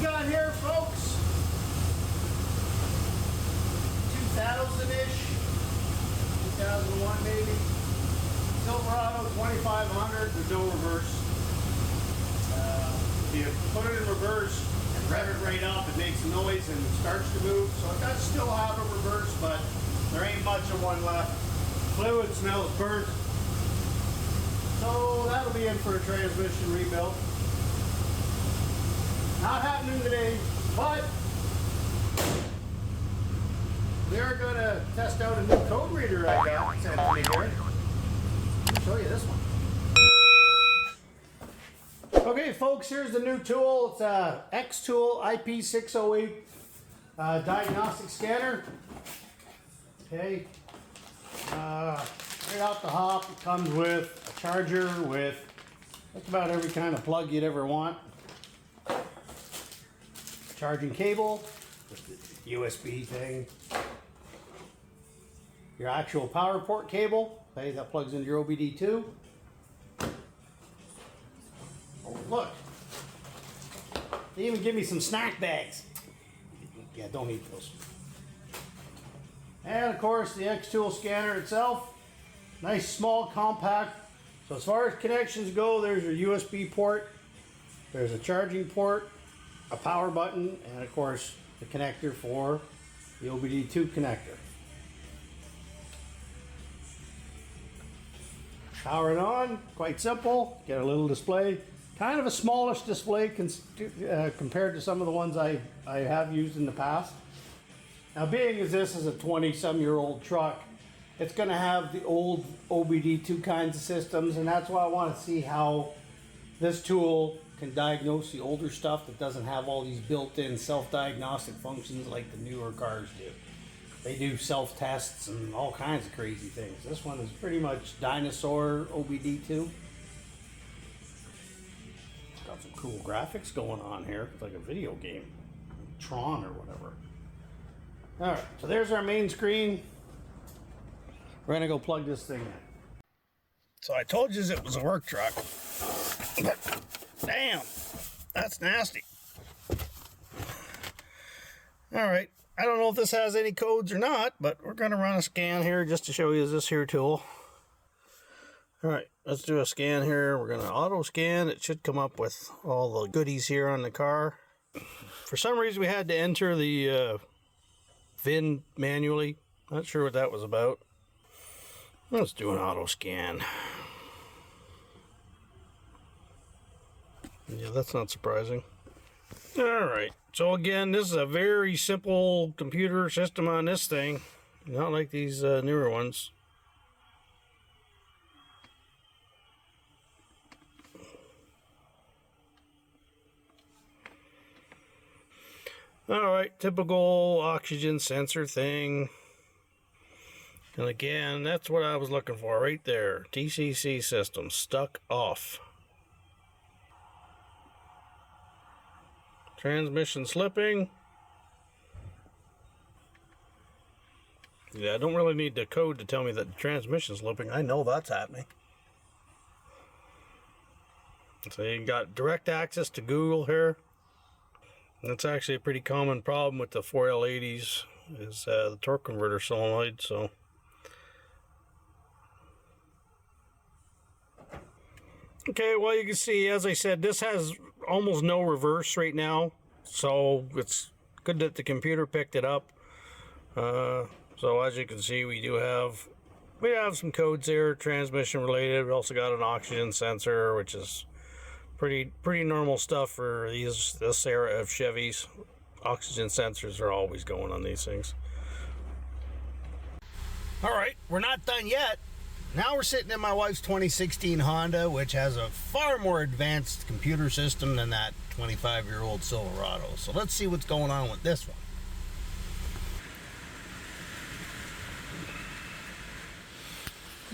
got here, folks? 2000-ish, 2001 maybe. Silverado 2500 with no reverse. If you put it in reverse and rev it right up, it makes a noise and starts to move. So it does still have a reverse, but there ain't much of one left. Fluid smells burnt. So that'll be in for a transmission rebuild. Not happening today, but we're going to test out a new code reader I got sent to me here. Let me show you this one. Okay, folks, here's the new tool. It's a XTool IP608 diagnostic scanner. Okay, right off the hop, it comes with a charger with just about every kind of plug you'd ever want. Charging cable, with the USB thing. Your actual power port cable, okay, that plugs into your OBD2. Oh, look. They even give me some snack bags. Yeah, don't eat those. And of course, the XTool scanner itself. Nice, small, compact. So as far as connections go, there's your USB port. There's a charging port, a power button, and of course, the connector for the OBD2 connector. Power it on, quite simple. Get a little display. Kind of a smallish display compared to some of the ones I have used in the past. Now, being as this is a 20-some-year-old truck, it's going to have the old OBD2 kinds of systems, and that's why I want to see how this tool can diagnose the older stuff that doesn't have all these built-in self-diagnostic functions like the newer cars do. They do self-tests and all kinds of crazy things. This one is pretty much dinosaur OBD2. Got some cool graphics going on here. It's like a video game. Tron or whatever. Alright, so there's our main screen. We're going to go plug this thing in. So I told you it was a work truck. Damn, that's nasty. Alright, I don't know if this has any codes or not, but we're going to run a scan here just to show you this here tool. Alright, let's do a scan here. We're going to auto scan. It should come up with all the goodies here on the car. For some reason we had to enter the VIN manually. Not sure what that was about. Let's do an auto scan. Yeah, that's not surprising. Alright, so again, this is a very simple computer system on this thing. Not like these newer ones. Alright, typical oxygen sensor thing. And again, that's what I was looking for right there. TCC system, stuck off. Transmission slipping. Yeah, I don't really need the code to tell me that the transmission's slipping. I know that's happening. So you got direct access to Google here. That's actually a pretty common problem with the 4L80s is the torque converter solenoid. So okay, well, you can see, as I said, this has almost no reverse right now, so it's good that the computer picked it up. So as you can see, we have some codes here, transmission related. We also got an oxygen sensor, which is pretty normal stuff for this era of Chevys. Oxygen sensors are always going on these things. All right, we're not done yet. Now we're sitting in my wife's 2016 Honda, which has a far more advanced computer system than that 25-year-old Silverado. So let's see what's going on with this one.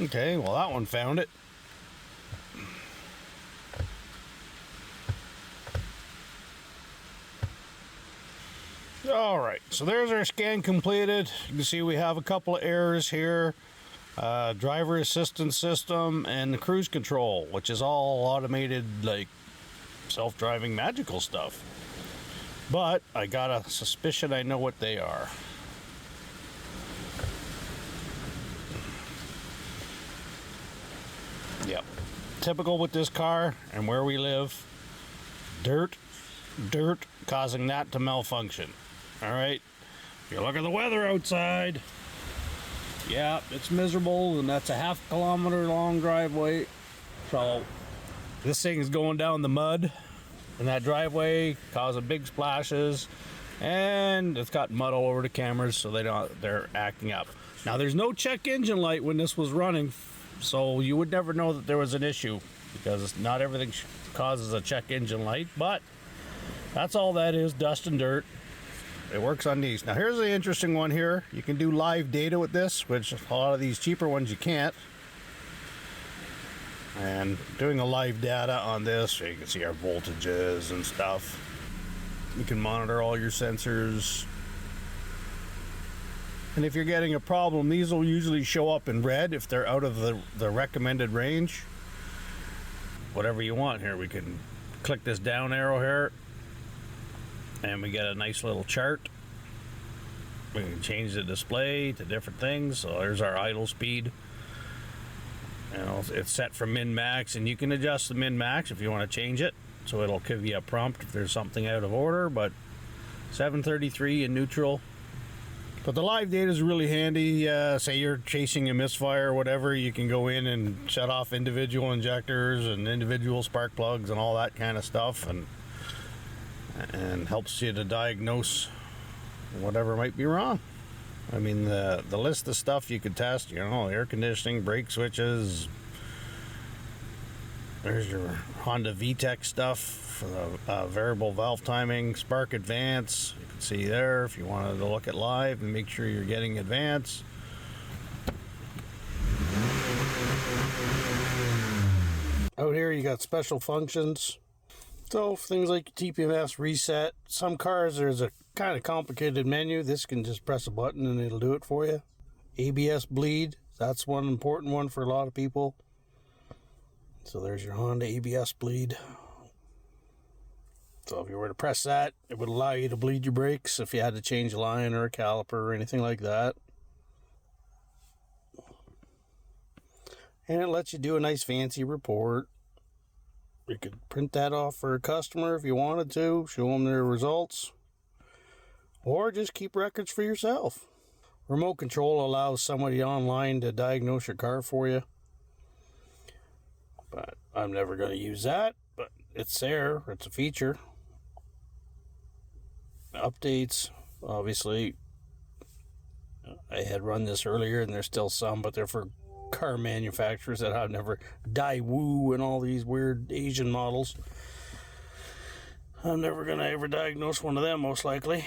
Okay, well, that one found it. All right, so there's our scan completed. You can see we have a couple of errors here. Driver assistance system and the cruise control, which is all automated, like self-driving magical stuff. but I got a suspicion I know what they are. Yep. Typical with this car and where we live. Dirt causing that to malfunction. All right. If you look at the weather outside, yeah, it's miserable, and that's a ½ kilometer long driveway. So this thing is going down the mud in that driveway, causing big splashes, and it's got mud all over the cameras, so they're acting up. Now there's no check engine light when this was running, so you would never know that there was an issue, because not everything causes a check engine light, but that's all that is, dust and dirt. It works on these. Now here's the interesting one here. You can do live data with this, which a lot of these cheaper ones you can't. And doing a live data on this, you can see our voltages and stuff. You can monitor all your sensors. And if you're getting a problem, these will usually show up in red if they're out of the recommended range. Whatever you want here, we can click this down arrow here, and we get a nice little chart. We can change the display to different things. So there's our idle speed. You know, it's set for min-max, and you can adjust the min-max if you want to change it. So it'll give you a prompt if there's something out of order, but 733 in neutral. But the live data is really handy. Say you're chasing a misfire or whatever, you can go in and shut off individual injectors and individual spark plugs and all that kind of stuff, and helps you to diagnose whatever might be wrong. I mean, the list of stuff you could test, you know, air conditioning, brake switches. There's your Honda VTEC stuff for the variable valve timing, spark advance. You can see there if you wanted to look at live and make sure you're getting advance. Out here you got special functions. So things like TPMS reset. Some cars there's a kind of complicated menu. This can just press a button and it'll do it for you. ABS bleed. That's one important one for a lot of people. So there's your Honda ABS bleed. So if you were to press that, it would allow you to bleed your brakes if you had to change a line or a caliper or anything like that. And it lets you do a nice fancy report. You could print that off for a customer if you wanted to, show them their results, or just keep records for yourself. Remote control allows somebody online to diagnose your car for you. But I'm never going to use that, but it's there. It's a feature. Updates, obviously. I had run this earlier, and there's still some, but they're for car manufacturers that I've never, Daewoo and all these weird Asian models. I'm never gonna ever diagnose one of them, most likely.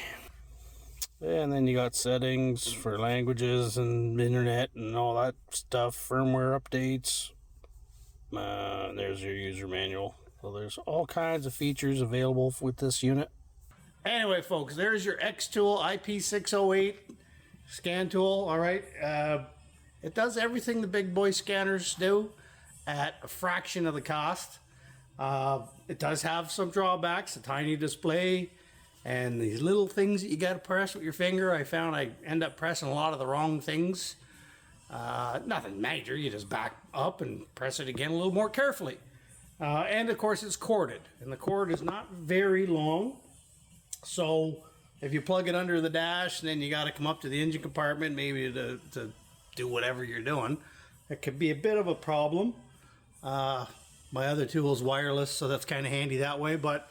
And then you got settings for languages and internet and all that stuff, firmware updates. There's your user manual. So there's all kinds of features available with this unit. Anyway, folks, there's your XTool IP608 scan tool. All right. It does everything the big boy scanners do at a fraction of the cost. It does have some drawbacks, a tiny display, and these little things that you got to press with your finger. I found I end up pressing a lot of the wrong things. Nothing major, you just back up and press it again a little more carefully. And of course it's corded, and the cord is not very long. So if you plug it under the dash, and then you got to come up to the engine compartment maybe to do whatever you're doing, it could be a bit of a problem. My other tool is wireless, so that's kind of handy that way, but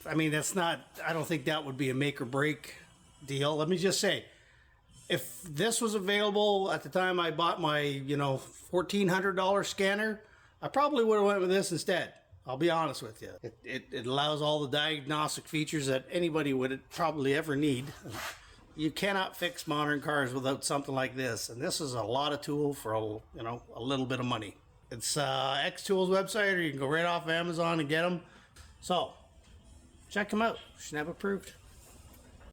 I mean, that's not, I don't think that would be a make or break deal. Let me just say, if this was available at the time I bought my, $1,400 scanner, I probably would have went with this instead. I'll be honest with you. It allows all the diagnostic features that anybody would probably ever need. You cannot fix modern cars without something like this, and this is a lot of tool for a little bit of money. It's XTool's website, or you can go right off of Amazon and get them. So check them out. Schneb approved.